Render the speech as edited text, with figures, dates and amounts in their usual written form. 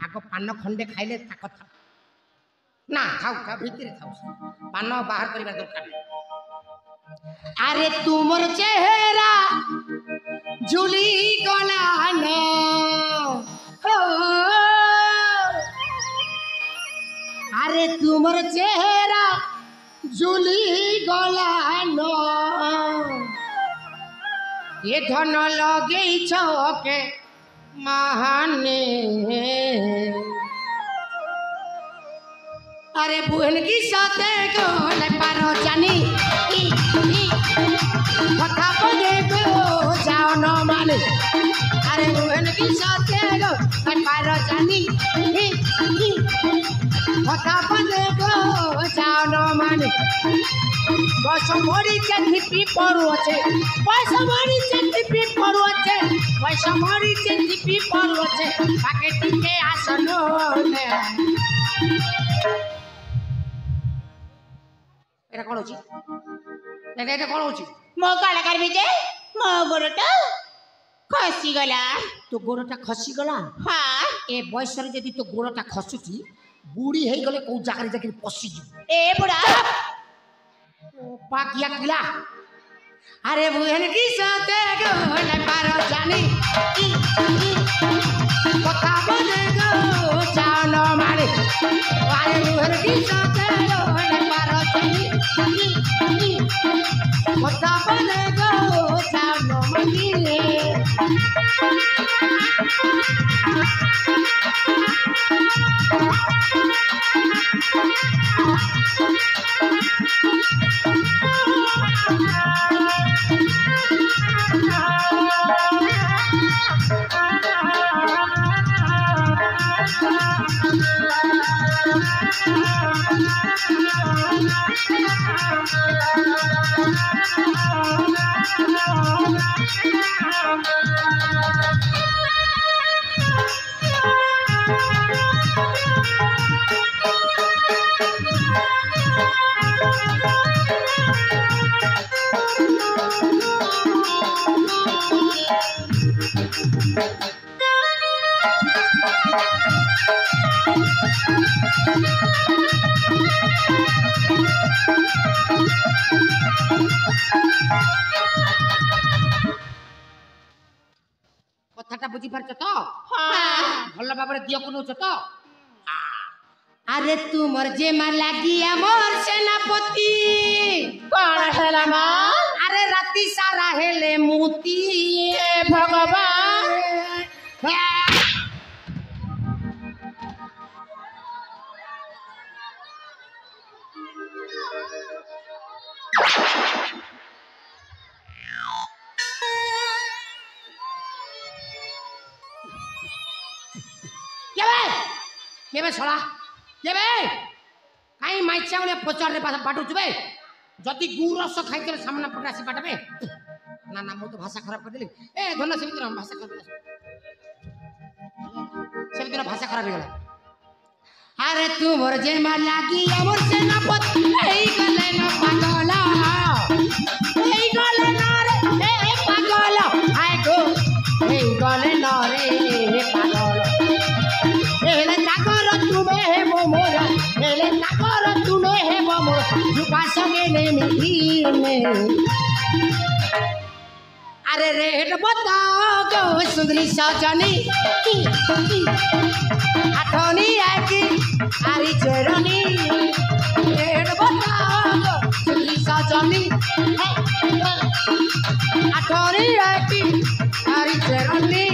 आग पान खंडे खाइले ता कथा ना खाऊ खा भीतर खाऊ पान बाहर करबा दरकार नहीं। अरे तुमर चेहरा झुली गला न हो अरे तुमर चेहरा झुली गला न ये धन लगे छके महाने अरे बुहन की साथे गोले पारो जानी कथा बजे गो जाओ न माने अरे बुहन की साथे गोले पारो जानी कथा बजे गो जाओ न माने बस मोरी चिपी पड़ू अच्छे पैसा मोरी चिपी पड़ू अच्छे पैसा मोरी चिपी पड़ू अच्छे बाकी टिके आसनो এটা কোন হচ্ছে এটা কোন হচ্ছে মো কলাকার বিজে মো গোড়টা খসি গলা তো গোড়টা খসি গলা হ্যাঁ এ বয়সরে যদি তো গোড়টা খসুছি বুড়ি হই গলে কোন জায়গায় যাকে পসি যাব এ বুড়া পাকিয়া কিলা আরে বুহেন কি সাথে গলে পারো জানি কথা বলে গো জান মানে আরে বুহেন কি সাথে গলে পারো জানি কথা বলে গো জান মানে কথাটা বুঝি পারছ তো হ্যাঁ ভালো ভাবে দিও কোন তো আরে তোমার যে মা লাগিয়া মোর সেনাপতি কোন হেলা মা আরে রাতি সারা হেলে মুতি এ ভগবান কেবে ছড়া কেবে কাই মাইছা বলে পচারে বাটু চুবে যদি গুরস খাইতে সামনে পটে আসি পাঠাবে না না মু তো ভাষা খারাপ করে দিলি এ ধন্য সেদিন ভাষা খারাপ সেদিন ভাষা খারাপ হয়ে গেল আরে তুমর যে মা লাগি আমার সেনাপতি এই গলে না পাগলা এই গলে না রে এ পাগলা আয় গো এই গলে না রে পাগলা এলে তাকর তুমি হে মোরা এলে তাকর তুমি হে মোরা ঝুকা সঙ্গে নে মিহিনে আরে রেট बताओ गो सुंदरी सजनी आठनी आकी आरी चरनी রেট बताओ गो सुंदरी सजनी आठनी आकी आरी चरनी